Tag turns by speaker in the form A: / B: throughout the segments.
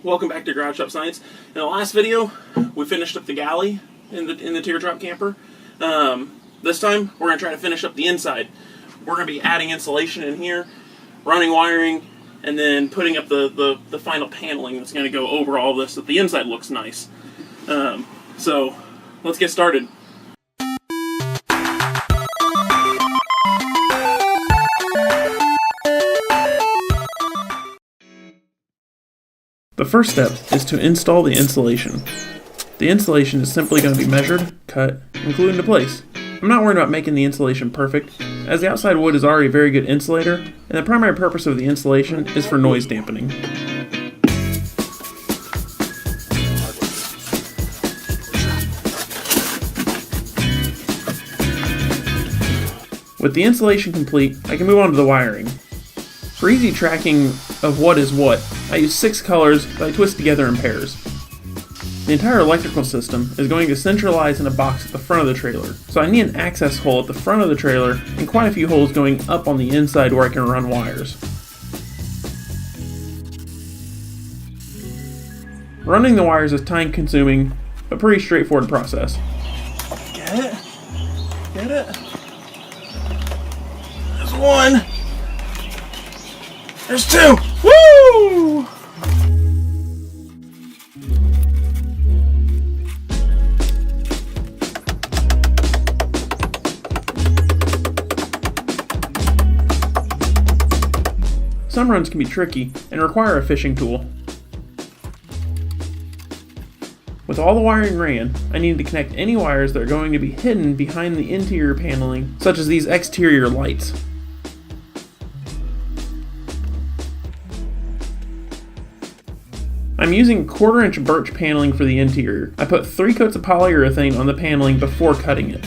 A: Welcome back to Garage Shop Science. In the last video, we finished up the galley in the teardrop camper. This time, we're going to try to finish up the inside. We're going to be adding insulation in here, running wiring, and then putting up the final paneling that's going to go over all this so that the inside looks nice. So, let's get started. The first step is to install the insulation. The insulation is simply going to be measured, cut, and glued into place. I'm not worried about making the insulation perfect, as the outside wood is already a very good insulator, and the primary purpose of the insulation is for noise dampening. With the insulation complete, I can move on to the wiring. For easy tracking of what is what, I use 6 colors that I twist together in pairs. The entire electrical system is going to centralize in a box at the front of the trailer, so I need an access hole at the front of the trailer and quite a few holes going up on the inside where I can run wires. Running the wires is time consuming, but pretty straightforward process. Get it? Get it? There's one! There's 2! Woo! Some runs can be tricky and require a fishing tool. With all the wiring ran, I need to connect any wires that are going to be hidden behind the interior paneling, such as these exterior lights. I'm using 1/4 inch birch paneling for the interior. I put 3 coats of polyurethane on the paneling before cutting it.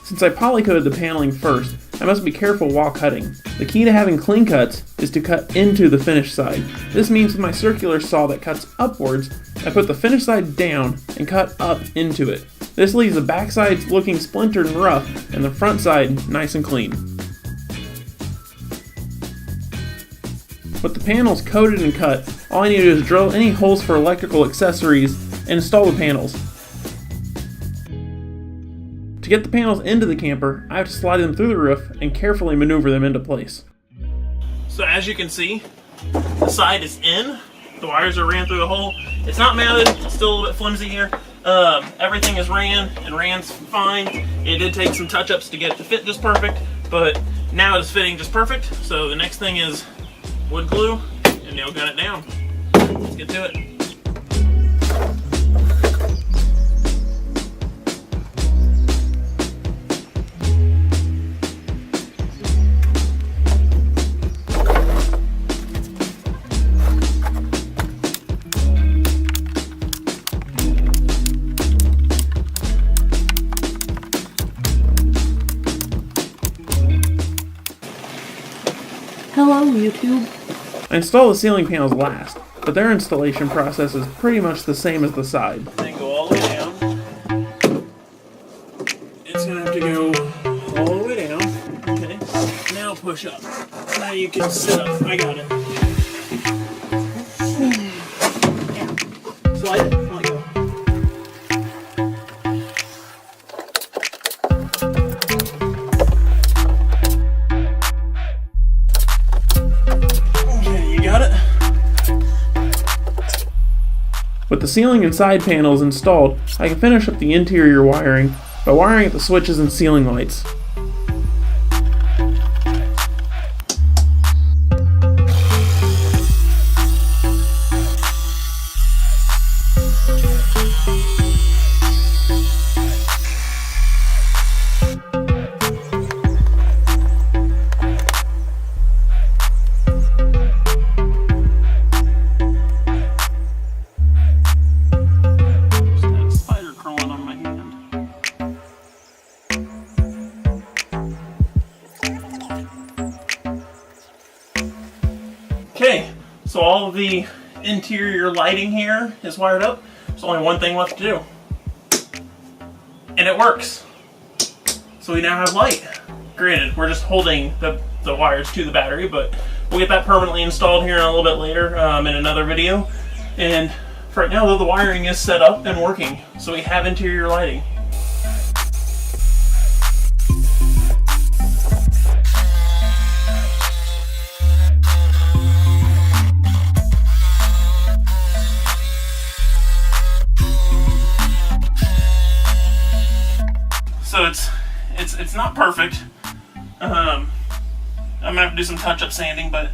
A: Since I polycoated the paneling first, I must be careful while cutting. The key to having clean cuts is to cut into the finished side. This means with my circular saw that cuts upwards, I put the finished side down and cut up into it. This leaves the back sides looking splintered and rough, and the front side nice and clean. With the panels coated and cut, all I need to do is drill any holes for electrical accessories and install the panels. To get the panels into the camper, I have to slide them through the roof and carefully maneuver them into place. So as you can see, the side is in. The wires are ran through the hole. It's not mounted, it's still a little bit flimsy here. Everything is ran and ran's fine. It did take some touch-ups to get it to fit just perfect, but now it's fitting just perfect. So the next thing is wood glue and nail gun it down. Let's get to it.
B: Hello, YouTube.
A: I install the ceiling panels last, but their installation process is pretty much the same as the side. Then go all the way down. It's going to have to go all the way down. Okay, now push up. Now you can sit up. I got it. Slide it. Let go. With the ceiling and side panels installed, I can finish up the interior wiring by wiring up the switches and ceiling lights. Okay, so all of the interior lighting here is wired up. There's only one thing left to do. And it works. So we now have light. Granted, we're just holding the wires to the battery, but we'll get that permanently installed here a little bit later in another video. And for right now, though, the wiring is set up and working, so we have interior lighting. So it's not perfect. I'm gonna have to do some touch-up sanding, but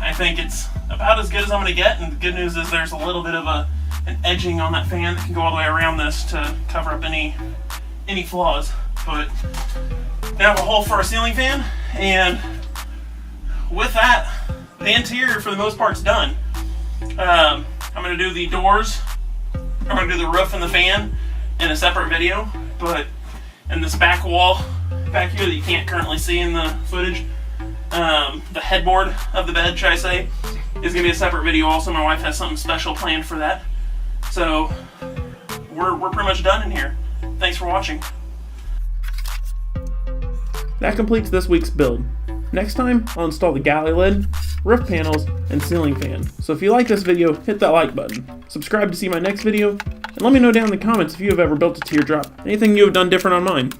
A: I think it's about as good as I'm gonna get. And the good news is there's a little bit of an edging on that fan that can go all the way around this to cover up any flaws. But now I have a hole for a ceiling fan, and with that, the interior for the most part's done. I'm gonna do the doors, I'm gonna do the roof and the fan in a separate video. But in this back wall back here that you can't currently see in the footage, the headboard of the bed, should I say, is going to be a separate video also. My wife has something special planned for that. So we're pretty much done in here. Thanks for watching. That completes this week's build. Next time, I'll install the galley lid, roof panels, and ceiling fan. So if you like this video, hit that like button. Subscribe to see my next video, and let me know down in the comments if you have ever built a teardrop, anything you have done different on mine.